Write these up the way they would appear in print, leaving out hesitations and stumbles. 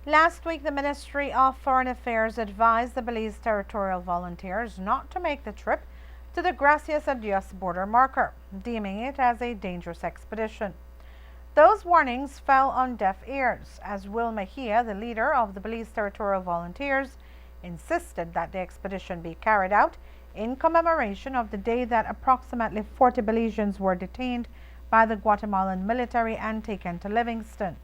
Last week, the Ministry of Foreign Affairs advised the Belize Territorial Volunteers not to make the trip to the Gracias a Dios border marker, deeming it as a dangerous expedition. Those warnings fell on deaf ears, as Will Mejia, the leader of the Belize Territorial Volunteers, insisted that the expedition be carried out in commemoration of the day that approximately 40 Belizeans were detained by the Guatemalan military and taken to Livingston.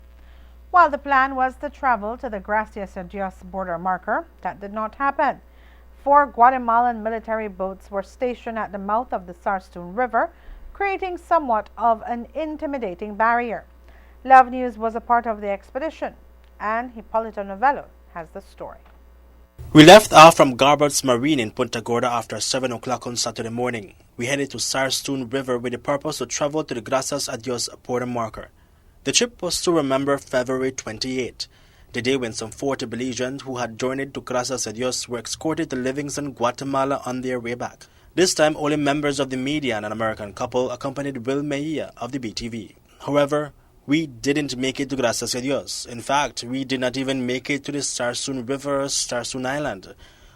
While the plan was to travel to the Gracias a Dios border marker, that did not happen. 4 Guatemalan military boats were stationed at the mouth of the Sarstoon River, creating somewhat of an intimidating barrier. Love News was a part of the expedition, and Hipólito Novello has the story. We left off from Garbert's Marine in Punta Gorda after 7 o'clock on Saturday morning. We headed to Sarstoon River with the purpose to travel to the Gracias a Dios border marker. The trip was to remember February 28, the day when some 40 Belizeans who had journeyed to Gracias a Dios were escorted to Livingston, Guatemala on their way back. This time, only members of the media and an American couple accompanied Will Mejia of the BTV. However, we didn't make it to Gracias a Dios. In fact, we did not even make it to the Sarstoon River or Sarstoon Island.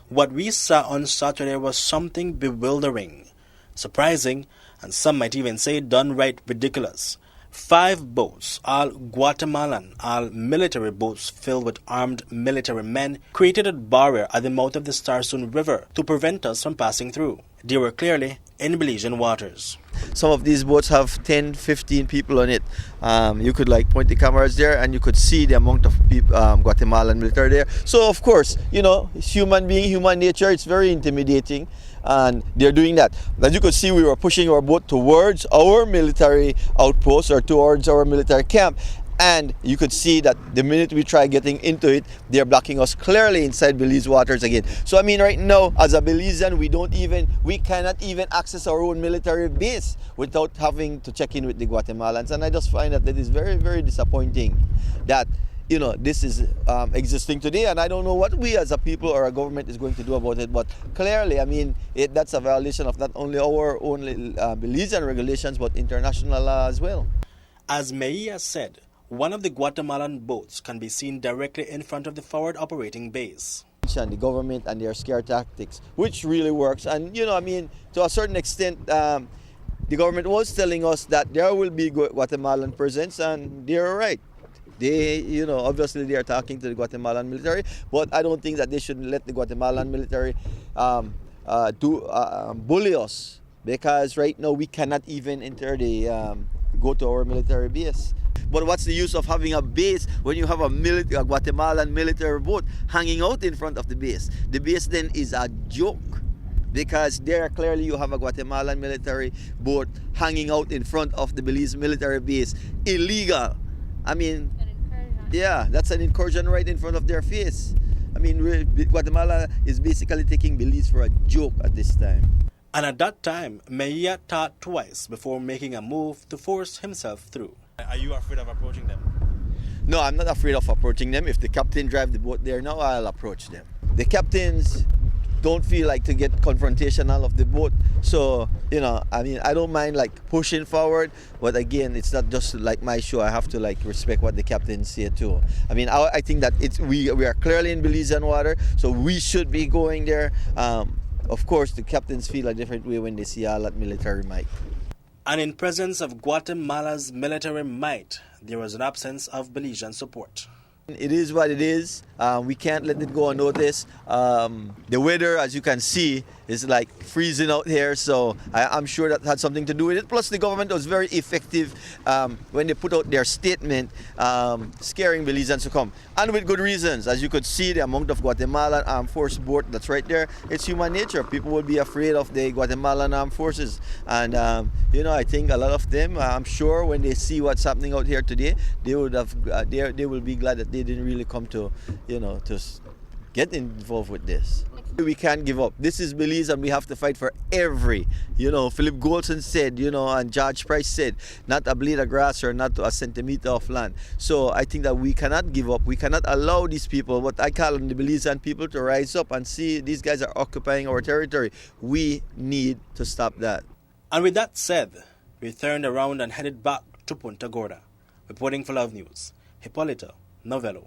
What we saw on Saturday was something bewildering, surprising, and some might even say downright ridiculous. 5 boats, all Guatemalan, all military boats filled with armed military men, created a barrier at the mouth of the Sarstoon River to prevent us from passing through. They were clearly in Belizean waters. Some of these boats have 10, 15 people on it. You could point the cameras there and you could see the amount of people, Guatemalan military there. So of course, it's human nature, it's very intimidating. And they're doing that. As you could see, we were pushing our boat towards our military outpost or towards our military camp. And you could see that the minute we try getting into it, they're blocking us clearly inside Belize waters again. So right now, as a Belizean, we cannot even access our own military base without having to check in with the Guatemalans. And I just find that is very, very disappointing that this is existing today, and I don't know what we as a people or a government is going to do about it. But clearly, that's a violation of not only our own Belizean regulations, but international law as well. As Mejia said, one of the Guatemalan boats can be seen directly in front of the forward operating base. And the government and their scare tactics, which really works. And to a certain extent, the government was telling us that there will be Guatemalan presence, and they're right. They, obviously they are talking to the Guatemalan military, but I don't think that they should let the Guatemalan military bully us, because right now we cannot even enter go to our military base. But what's the use of having a base when you have a Guatemalan military boat hanging out in front of the base? The base then is a joke, because there clearly you have a Guatemalan military boat hanging out in front of the Belize military base. Illegal. Yeah, that's an incursion right in front of their face. Guatemala is basically taking Belize for a joke at this time. And at that time, Mejia thought twice before making a move to force himself through. Are you afraid of approaching them? No, I'm not afraid of approaching them. If the captain drives the boat there now, I'll approach them. The captains don't feel like to get confrontational of the boat. So, I don't mind pushing forward, but again, it's not just my show. I have to respect what the captains say too. I think that we are clearly in Belizean water, so we should be going there. Of course, the captains feel a different way when they see all that military might. And in presence of Guatemala's military might, there was an absence of Belizean support. It is what it is. We can't let it go unnoticed. The weather, as you can see, is freezing out here, so I'm sure that had something to do with it. Plus, the government was very effective when they put out their statement scaring Belizeans to come. And with good reasons. As you could see, the amount of Guatemalan Armed Force boat that's right there, it's human nature. People will be afraid of the Guatemalan Armed Forces. And, I think a lot of them, I'm sure when they see what's happening out here today, they will be glad that they didn't really come to get involved with this. We can't give up. This is Belize, and we have to fight for every, Philip Goldson said, and George Price said, not a blade of grass or not a centimeter of land. So I think that we cannot give up. We cannot allow these people, what I call them the Belizean people, to rise up and see these guys are occupying our territory. We need to stop that. And with that said, we turned around and headed back to Punta Gorda. Reporting for Love News, Hipólito Novello.